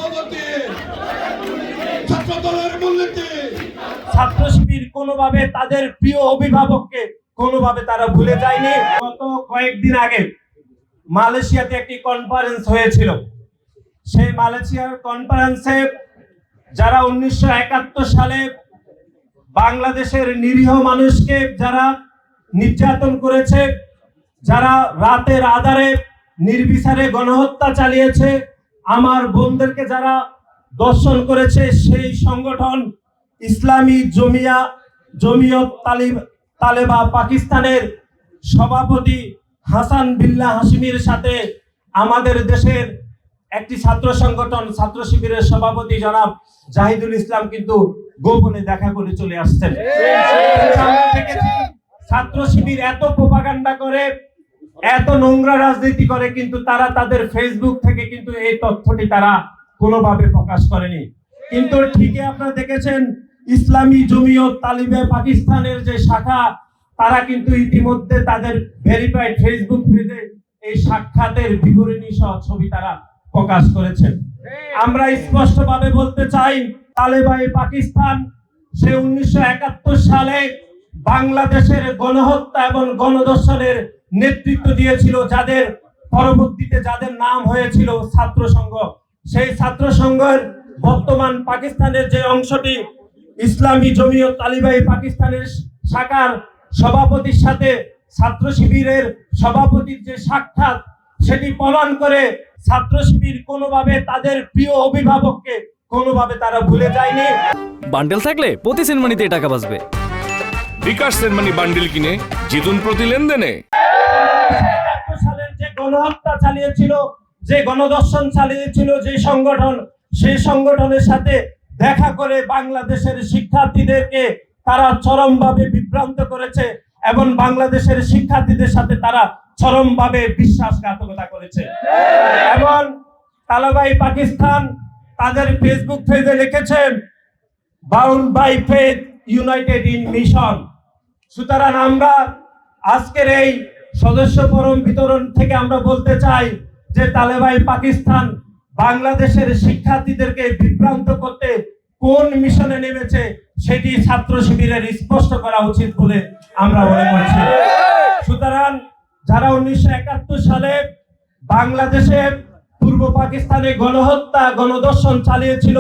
সভাপতি ছাত্র দলের মূলনীতি। ছাত্র শিবির কোনোভাবে তাদের প্রিয় অভিভাবককে কোনোভাবে তারা ভুলে যায়নি। গত কয়েকদিন আগে মালয়েশিয়াতে একটি কনফারেন্স হয়েছিল। সেই মালয়েশিয়ার কনফারেন্সে যারা 1971 সালে বাংলাদেশের নিরীহ মানুষকে যারা নির্যাতন করেছে, যারা রাতের আধারে নির্বিচারে গণহত্যা চালিয়েছে, আমার বোনদেরকে যারা দর্শন করেছে, সেই সংগঠন ইসলামী জমিয়ত তালেবা পাকিস্তানের সভাপতি হাসান বিল্লাহ হাশিমির সাথে আমাদের দেশের একটি ছাত্র সংগঠন ছাত্র শিবিরের সভাপতি জনাব জাহিদুল ইসলাম কিন্তু গোপনে দেখা করে চলে আসছেন। ছাত্র শিবির এত প্রোপাগান্ডা করে, এত নোংরা রাজনীতি করে, কিন্তু তারা তাদের ফেসবুক থেকে কিন্তু এই তথ্যটি তারা কোনোভাবে প্রকাশ করেনি। কিন্তু ঠিকই আপনারা দেখেছেন ইসলামী জমিয়ত তালিবে পাকিস্তানের যে শাখা, তারা কিন্তু ইতিমধ্যে তাদের ভেরিফাইড ফেসবুক পেজে এই সাক্ষাতের বিবরণী সহ ছবি তারা প্রকাশ করেছেন। আমরা স্পষ্টভাবে বলতে চাই, তালেবান পাকিস্তান সে 1971 সালে বাংলাদেশের গণহত্যা এবং গণধর্ষণের নেতৃত্ব দিয়েছিল, যাদের পরবর্তীতে যাদের নাম হয়েছিল ছাত্র সংঘ। সেই ছাত্র সংঘের বর্তমান পাকিস্তানের যে অংশটি ইসলামী জমিয়ত তালিবান পাকিস্তানের শাখার সভাপতির সাথে ছাত্র শিবিরের সভাপতির যে সাক্ষাৎ, সেটি প্রমাণ করে ছাত্র শিবির কোনোভাবে তাদের প্রিয় অভিভাবককে কোনোভাবে তারা ভুলে যায়নি। বান্ডেল থাকলে প্রতি সেনমানিতে টাকা বাঁচবে। বিকাশ সেনমানি বান্ডেল কিনে জিতুন প্রতি লেনদেনে। সালের যে গণহত্যা চালিয়েছিল, যে গণধর্ষণ চালিয়েছিল যে সংগঠন, সেই সংগঠনের সাথে দেখা করে বাংলাদেশের শিক্ষার্থীদেরকে তারা চরমভাবে বিভ্রান্ত করেছে এবং বাংলাদেশের শিক্ষার্থীদের সাথে তারা চরমভাবে বিশ্বাসঘাতকতা করেছে। এবং তালেবান পাকিস্তান তাদের ফেসবুক পেজে লিখেছেন bound by faith united in mission. সুতরাং আমরা আজকের এই সদস্য ফরম বিতরণ থেকে আমরা বলতে চাই যে তালেবান পাকিস্তান বাংলাদেশের শিক্ষার্থীদেরকে বিভ্রান্ত করতে কোন মিশনে নেমেছে সেটি ছাত্র শিবিরের স্পষ্ট করা উচিত বলে আমরা মনে করছি। সুতরাং যারা 1971 সালে বাংলাদেশে পূর্ব পাকিস্তানে গণহত্যা গণধর্ষণ চালিয়েছিল,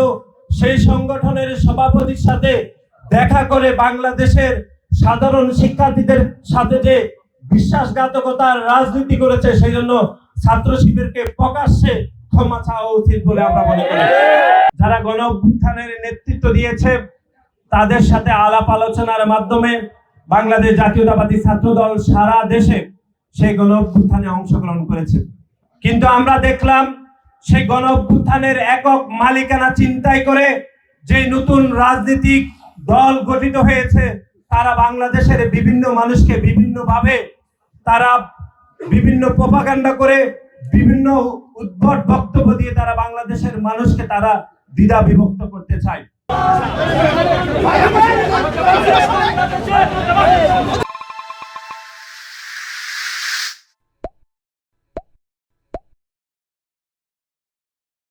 সেই সংগঠনের সভাপতির সাথে দেখা করে বাংলাদেশের সাধারণ শিক্ষার্থীদের সাথে যে বিশ্বাসঘাতকতার রাজনীতি করেছে, সেই জন্য ছাত্র শিবিরকে প্রকাশ্যে ক্ষমা চাওয়া উচিত বলে আমরা মনে করি। যারা গণ অভ্যুত্থানের নেতৃত্ব দিয়েছে, তাদের সাথে আলাপ আলোচনার মাধ্যমে বাংলাদেশ জাতীয়তাবাদী ছাত্র দল সারা দেশে সেই গণ অভ্যুত্থানে অংশগ্রহণ করেছে। কিন্তু আমরা দেখলাম সেই গণ অভ্যুত্থানের একক মালিকানা চিন্তাই করে যে নতুন রাজনৈতিক দল গঠিত হয়েছে, তারা বাংলাদেশের বিভিন্ন মানুষকে বিভিন্নভাবে তারা বিভিন্ন প্রোপাগান্ডা করে, বিভিন্ন উদ্ভট বক্তব্য দিয়ে তারা বাংলাদেশের মানুষকে তারা দ্বিধা বিভক্ত করতে চায়।